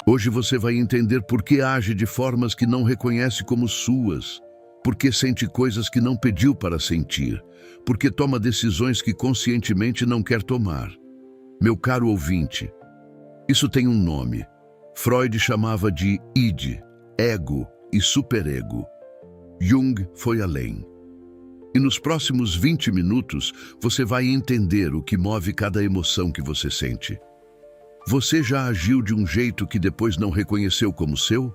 Hoje você vai entender por que age de formas que não reconhece como suas, por que sente coisas que não pediu para sentir, por que toma decisões que conscientemente não quer tomar. Meu caro ouvinte, isso tem um nome. Freud chamava de id, ego e superego. Jung foi além. E nos próximos 20 minutos, você vai entender o que move cada emoção que você sente. Você já agiu de um jeito que depois não reconheceu como seu?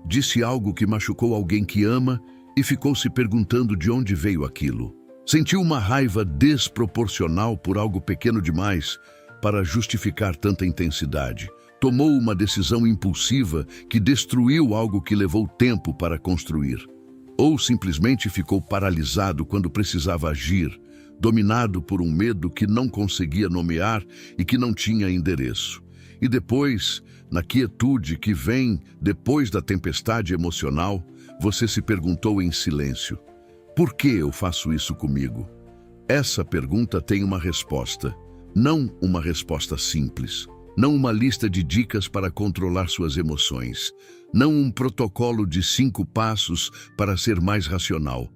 Disse algo que machucou alguém que ama e ficou se perguntando de onde veio aquilo. Sentiu uma raiva desproporcional por algo pequeno demais para justificar tanta intensidade. Tomou uma decisão impulsiva que destruiu algo que levou tempo para construir. Ou simplesmente ficou paralisado quando precisava agir, dominado por um medo que não conseguia nomear e que não tinha endereço. E depois, na quietude que vem depois da tempestade emocional, você se perguntou em silêncio: por que eu faço isso comigo? Essa pergunta tem uma resposta, não uma resposta simples. Não uma lista de dicas para controlar suas emoções. Não um protocolo de 5 passos para ser mais racional.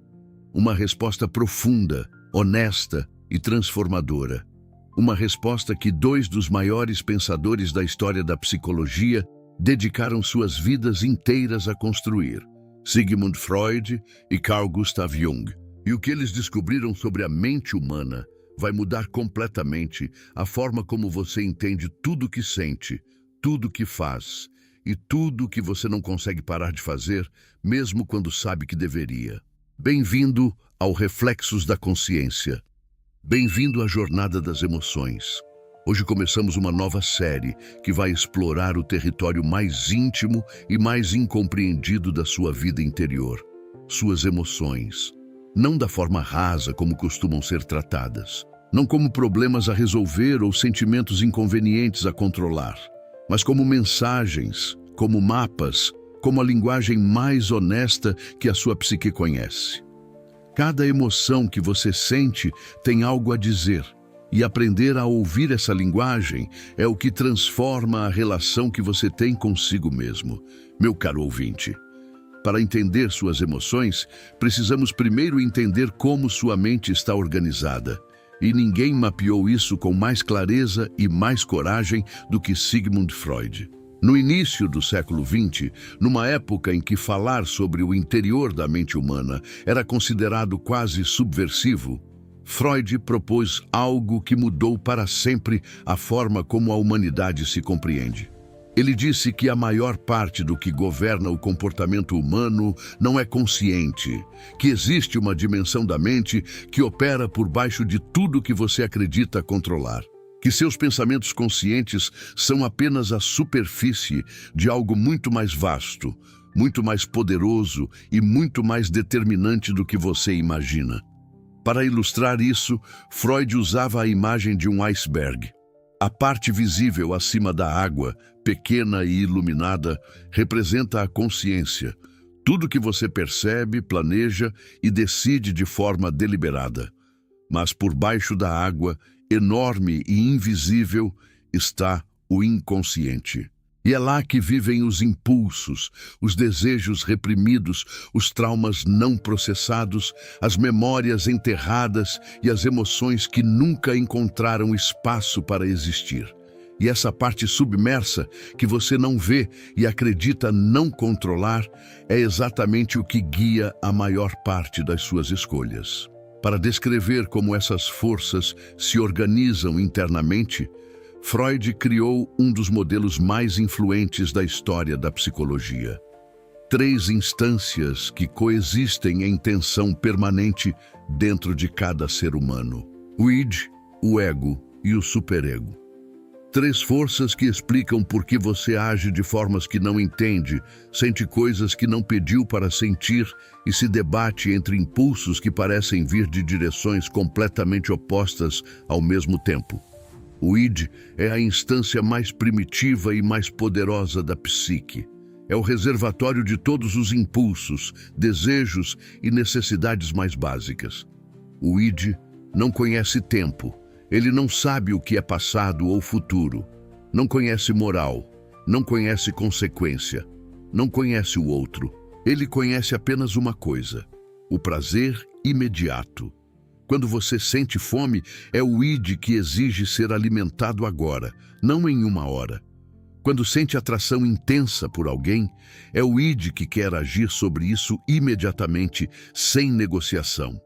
Uma resposta profunda, honesta e transformadora. Uma resposta que 2 dos maiores pensadores da história da psicologia dedicaram suas vidas inteiras a construir: Sigmund Freud e Carl Gustav Jung. E o que eles descobriram sobre a mente humana vai mudar completamente a forma como você entende tudo o que sente, tudo o que faz e tudo o que você não consegue parar de fazer, mesmo quando sabe que deveria. Bem-vindo ao Reflexos da Consciência. Bem-vindo à Jornada das Emoções. Hoje começamos uma nova série que vai explorar o território mais íntimo e mais incompreendido da sua vida interior, suas emoções. Não da forma rasa como costumam ser tratadas, não como problemas a resolver ou sentimentos inconvenientes a controlar, mas como mensagens, como mapas, como a linguagem mais honesta que a sua psique conhece. Cada emoção que você sente tem algo a dizer, e aprender a ouvir essa linguagem é o que transforma a relação que você tem consigo mesmo, meu caro ouvinte. Para entender suas emoções, precisamos primeiro entender como sua mente está organizada. E ninguém mapeou isso com mais clareza e mais coragem do que Sigmund Freud. No início do século XX, numa época em que falar sobre o interior da mente humana era considerado quase subversivo, Freud propôs algo que mudou para sempre a forma como a humanidade se compreende. Ele disse que a maior parte do que governa o comportamento humano não é consciente, que existe uma dimensão da mente que opera por baixo de tudo que você acredita controlar, que seus pensamentos conscientes são apenas a superfície de algo muito mais vasto, muito mais poderoso e muito mais determinante do que você imagina. Para ilustrar isso, Freud usava a imagem de um iceberg. A parte visível acima da água, pequena e iluminada, representa a consciência, tudo que você percebe, planeja e decide de forma deliberada. Mas por baixo da água, enorme e invisível, está o inconsciente. E é lá que vivem os impulsos, os desejos reprimidos, os traumas não processados, as memórias enterradas e as emoções que nunca encontraram espaço para existir. E essa parte submersa, que você não vê e acredita não controlar, é exatamente o que guia a maior parte das suas escolhas. Para descrever como essas forças se organizam internamente, Freud criou um dos modelos mais influentes da história da psicologia. 3 instâncias que coexistem em tensão permanente dentro de cada ser humano: o id, o ego e o superego. 3 forças que explicam por que você age de formas que não entende, sente coisas que não pediu para sentir e se debate entre impulsos que parecem vir de direções completamente opostas ao mesmo tempo. O id é a instância mais primitiva e mais poderosa da psique. É o reservatório de todos os impulsos, desejos e necessidades mais básicas. O id não conhece tempo. Ele não sabe o que é passado ou futuro. Não conhece moral. não conhece consequência, não conhece o outro. Ele conhece apenas uma coisa: o prazer imediato. Quando você sente fome, é o id que exige ser alimentado agora, não em uma hora. Quando sente atração intensa por alguém, é o id que quer agir sobre isso imediatamente, sem negociação.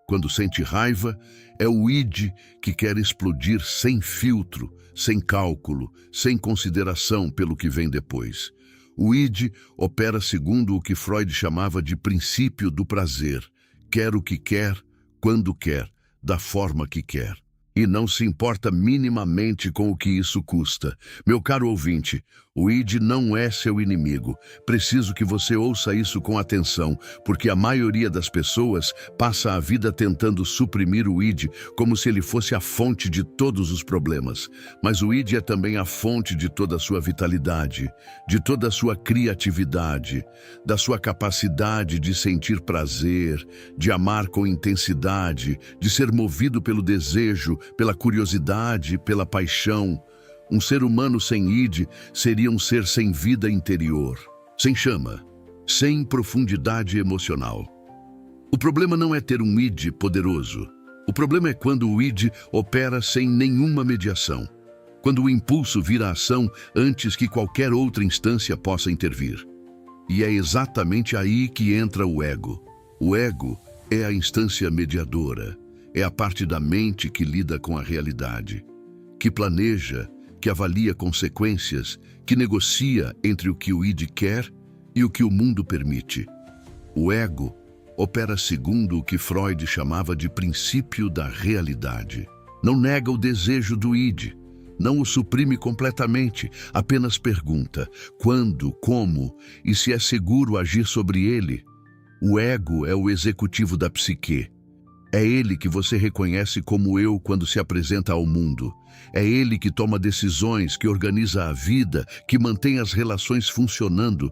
Quando sente raiva, é o id que quer explodir sem filtro, sem cálculo, sem consideração pelo que vem depois. O id opera segundo o que Freud chamava de princípio do prazer. Quer o que quer, quando quer, da forma que quer. E não se importa minimamente com o que isso custa. Meu caro ouvinte, o id não é seu inimigo. Preciso que você ouça isso com atenção, porque a maioria das pessoas passa a vida tentando suprimir o id como se ele fosse a fonte de todos os problemas. Mas o id é também a fonte de toda a sua vitalidade, de toda a sua criatividade, da sua capacidade de sentir prazer, de amar com intensidade, de ser movido pelo desejo, pela curiosidade, pela paixão. Um ser humano sem id seria um ser sem vida interior, sem chama, sem profundidade emocional. O problema não é ter um id poderoso. O problema é quando o id opera sem nenhuma mediação, quando o impulso vira ação antes que qualquer outra instância possa intervir. E é exatamente aí que entra o ego. O ego é a instância mediadora, é a parte da mente que lida com a realidade, que planeja, que avalia consequências, que negocia entre o que o id quer e o que o mundo permite. O ego opera segundo o que Freud chamava de princípio da realidade. Não nega o desejo do id, não o suprime completamente, apenas pergunta quando, como e se é seguro agir sobre ele. O ego é o executivo da psique. É ele que você reconhece como eu quando se apresenta ao mundo. É ele que toma decisões, que organiza a vida, que mantém as relações funcionando.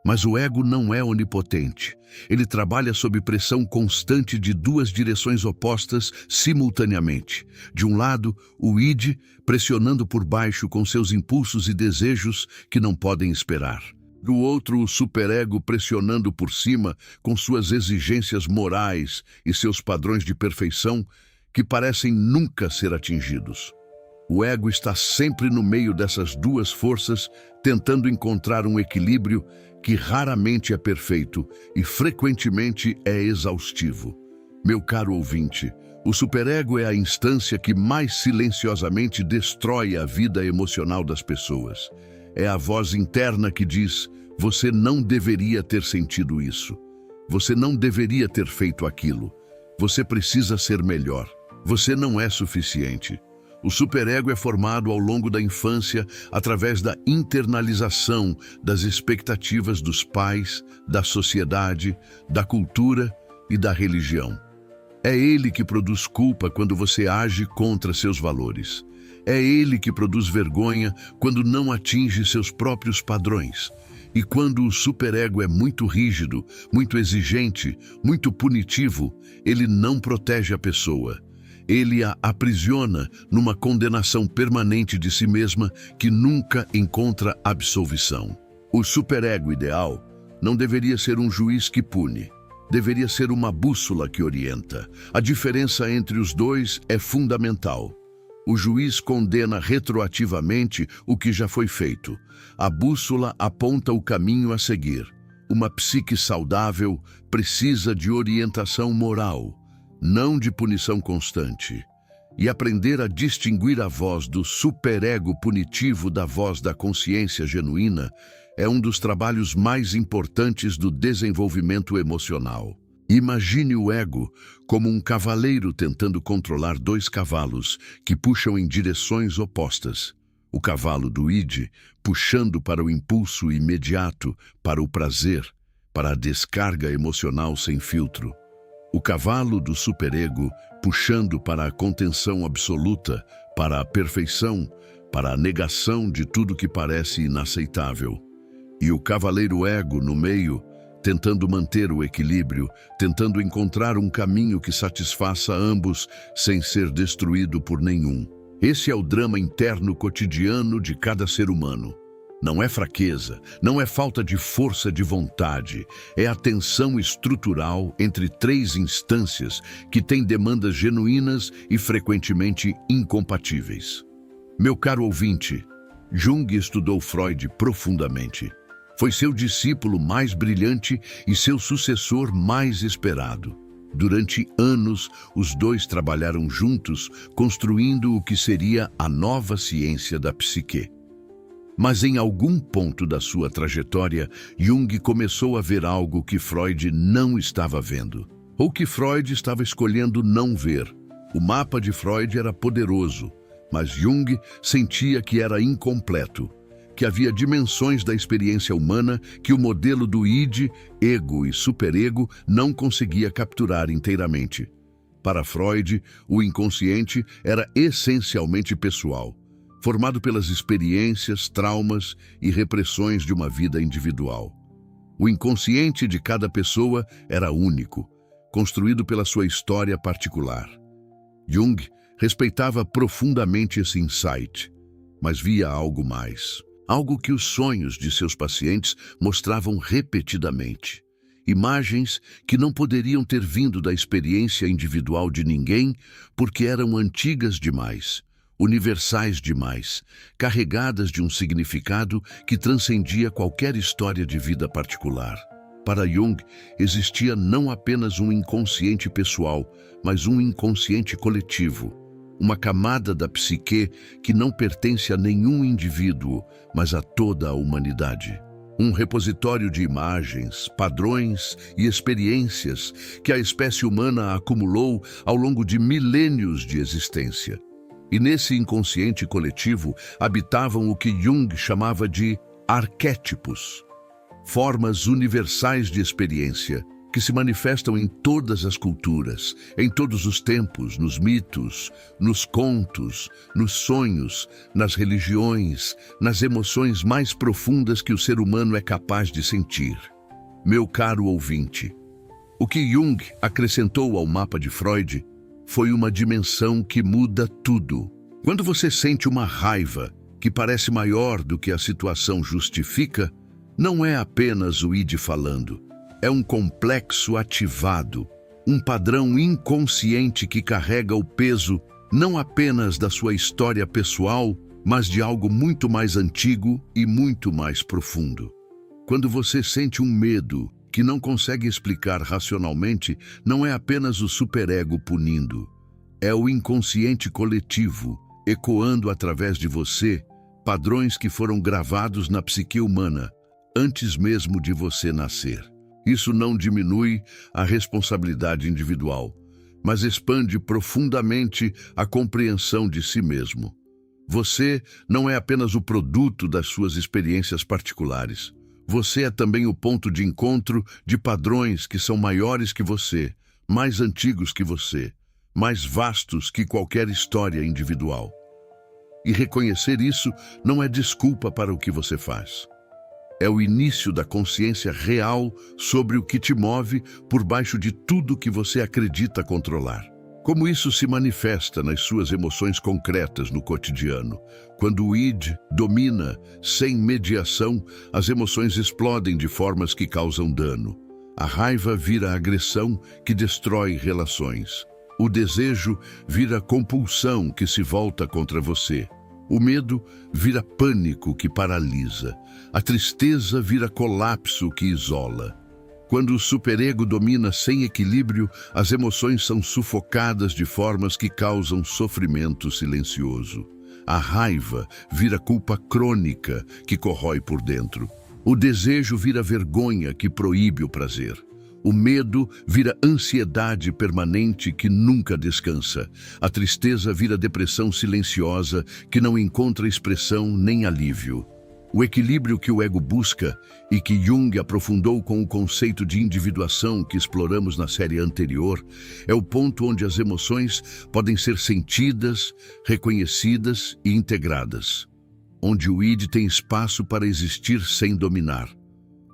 Mas o ego não é onipotente. Ele trabalha sob pressão constante de duas direções opostas simultaneamente. De um lado, o id pressionando por baixo com seus impulsos e desejos que não podem esperar. Do outro, o superego pressionando por cima com suas exigências morais e seus padrões de perfeição que parecem nunca ser atingidos. O ego está sempre no meio dessas duas forças, tentando encontrar um equilíbrio que raramente é perfeito e frequentemente é exaustivo. Meu caro ouvinte, o superego é a instância que mais silenciosamente destrói a vida emocional das pessoas. É a voz interna que diz: você não deveria ter sentido isso. Você não deveria ter feito aquilo. Você precisa ser melhor. Você não é suficiente. O superego é formado ao longo da infância através da internalização das expectativas dos pais, da sociedade, da cultura e da religião. É ele que produz culpa quando você age contra seus valores. É ele que produz vergonha quando não atinge seus próprios padrões. E quando o superego é muito rígido, muito exigente, muito punitivo, ele não protege a pessoa. Ele a aprisiona numa condenação permanente de si mesma que nunca encontra absolvição. O superego ideal não deveria ser um juiz que pune. Deveria ser uma bússola que orienta. A diferença entre os dois é fundamental. O juiz condena retroativamente o que já foi feito. A bússola aponta o caminho a seguir. Uma psique saudável precisa de orientação moral, não de punição constante. E aprender a distinguir a voz do superego punitivo da voz da consciência genuína é um dos trabalhos mais importantes do desenvolvimento emocional. Imagine o ego como um cavaleiro tentando controlar dois cavalos que puxam em direções opostas. O cavalo do id puxando para o impulso imediato, para o prazer, para a descarga emocional sem filtro. O cavalo do superego puxando para a contenção absoluta, para a perfeição, para a negação de tudo que parece inaceitável. E o cavaleiro ego no meio, tentando manter o equilíbrio, tentando encontrar um caminho que satisfaça ambos sem ser destruído por nenhum. Esse é o drama interno cotidiano de cada ser humano. Não é fraqueza, não é falta de força de vontade, é a tensão estrutural entre três instâncias que têm demandas genuínas e frequentemente incompatíveis. Meu caro ouvinte, Jung estudou Freud profundamente. Foi seu discípulo mais brilhante e seu sucessor mais esperado. Durante anos, os dois trabalharam juntos, construindo o que seria a nova ciência da psique. Mas em algum ponto da sua trajetória, Jung começou a ver algo que Freud não estava vendo, ou que Freud estava escolhendo não ver. O mapa de Freud era poderoso, mas Jung sentia que era incompleto, que havia dimensões da experiência humana que o modelo do id, ego e superego não conseguia capturar inteiramente. Para Freud, o inconsciente era essencialmente pessoal, formado pelas experiências, traumas e repressões de uma vida individual. O inconsciente de cada pessoa era único, construído pela sua história particular. Jung respeitava profundamente esse insight, mas via algo mais. Algo que os sonhos de seus pacientes mostravam repetidamente. Imagens que não poderiam ter vindo da experiência individual de ninguém porque eram antigas demais, universais demais, carregadas de um significado que transcendia qualquer história de vida particular. Para Jung, existia não apenas um inconsciente pessoal, mas um inconsciente coletivo, uma camada da psique que não pertence a nenhum indivíduo, mas a toda a humanidade. Um repositório de imagens, padrões e experiências que a espécie humana acumulou ao longo de milênios de existência. E nesse inconsciente coletivo habitavam o que Jung chamava de arquétipos, formas universais de experiência que se manifestam em todas as culturas, em todos os tempos, nos mitos, nos contos, nos sonhos, nas religiões, nas emoções mais profundas que o ser humano é capaz de sentir. Meu caro ouvinte, o que Jung acrescentou ao mapa de Freud foi uma dimensão que muda tudo. Quando você sente uma raiva que parece maior do que a situação justifica, não é apenas o id falando. É um complexo ativado, um padrão inconsciente que carrega o peso não apenas da sua história pessoal, mas de algo muito mais antigo e muito mais profundo. Quando você sente um medo que não consegue explicar racionalmente, não é apenas o superego punindo. É o inconsciente coletivo, ecoando através de você, padrões que foram gravados na psique humana, antes mesmo de você nascer. Isso não diminui a responsabilidade individual, mas expande profundamente a compreensão de si mesmo. Você não é apenas o produto das suas experiências particulares. Você é também o ponto de encontro de padrões que são maiores que você, mais antigos que você, mais vastos que qualquer história individual. E reconhecer isso não é desculpa para o que você faz. É o início da consciência real sobre o que te move por baixo de tudo que você acredita controlar. Como isso se manifesta nas suas emoções concretas no cotidiano. Quando o id domina, sem mediação, as emoções explodem de formas que causam dano. A raiva vira agressão que destrói relações. O desejo vira compulsão que se volta contra você. O medo vira pânico que paralisa. A tristeza vira colapso que isola. Quando o superego domina sem equilíbrio, as emoções são sufocadas de formas que causam sofrimento silencioso. A raiva vira culpa crônica que corrói por dentro. O desejo vira vergonha que proíbe o prazer. O medo vira ansiedade permanente que nunca descansa. A tristeza vira depressão silenciosa que não encontra expressão nem alívio. O equilíbrio que o ego busca e que Jung aprofundou com o conceito de individuação que exploramos na série anterior é o ponto onde as emoções podem ser sentidas, reconhecidas e integradas. Onde o id tem espaço para existir sem dominar.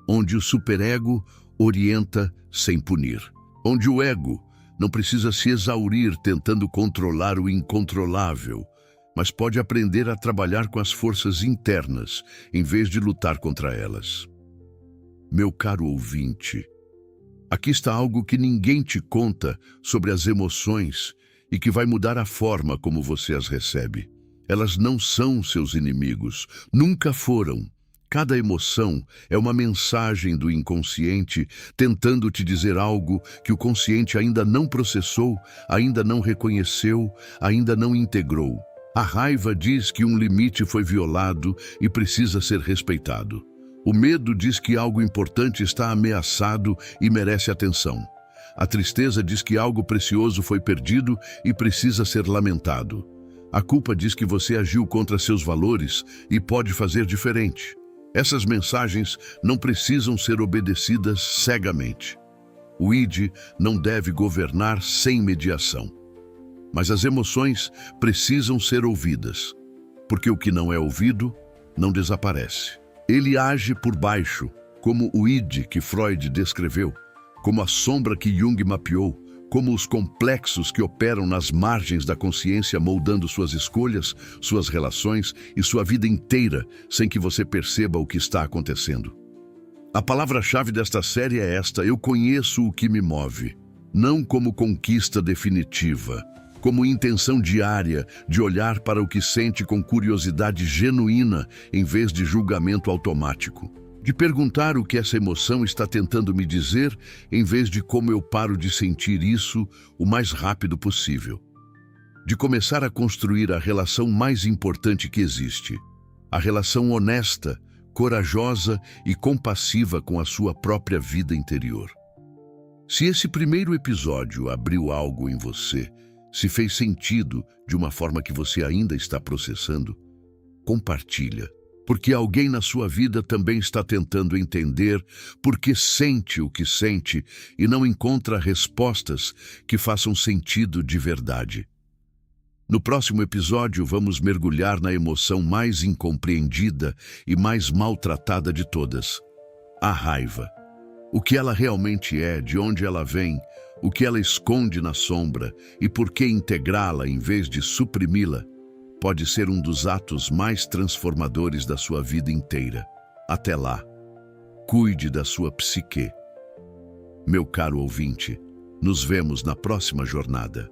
Onde o superego orienta sem punir. Onde o ego não precisa se exaurir tentando controlar o incontrolável, mas pode aprender a trabalhar com as forças internas, em vez de lutar contra elas. Meu caro ouvinte, aqui está algo que ninguém te conta sobre as emoções e que vai mudar a forma como você as recebe. Elas não são seus inimigos, nunca foram. Cada emoção é uma mensagem do inconsciente tentando te dizer algo que o consciente ainda não processou, ainda não reconheceu, ainda não integrou. A raiva diz que um limite foi violado e precisa ser respeitado. O medo diz que algo importante está ameaçado e merece atenção. A tristeza diz que algo precioso foi perdido e precisa ser lamentado. A culpa diz que você agiu contra seus valores e pode fazer diferente. Essas mensagens não precisam ser obedecidas cegamente. O id não deve governar sem mediação. Mas as emoções precisam ser ouvidas, porque o que não é ouvido não desaparece. Ele age por baixo, como o id que Freud descreveu, como a sombra que Jung mapeou, como os complexos que operam nas margens da consciência moldando suas escolhas, suas relações e sua vida inteira, sem que você perceba o que está acontecendo. A palavra-chave desta série é esta: eu conheço o que me move, não como conquista definitiva, como intenção diária de olhar para o que sente com curiosidade genuína em vez de julgamento automático. De perguntar o que essa emoção está tentando me dizer, em vez de como eu paro de sentir isso o mais rápido possível. De começar a construir a relação mais importante que existe, a relação honesta, corajosa e compassiva com a sua própria vida interior. Se esse primeiro episódio abriu algo em você, se fez sentido de uma forma que você ainda está processando, compartilha. Porque alguém na sua vida também está tentando entender por que sente o que sente e não encontra respostas que façam sentido de verdade. No próximo episódio, vamos mergulhar na emoção mais incompreendida e mais maltratada de todas: a raiva. O que ela realmente é, de onde ela vem, o que ela esconde na sombra e por que integrá-la em vez de suprimi-la pode ser um dos atos mais transformadores da sua vida inteira. Até lá, cuide da sua psique. Meu caro ouvinte, nos vemos na próxima jornada.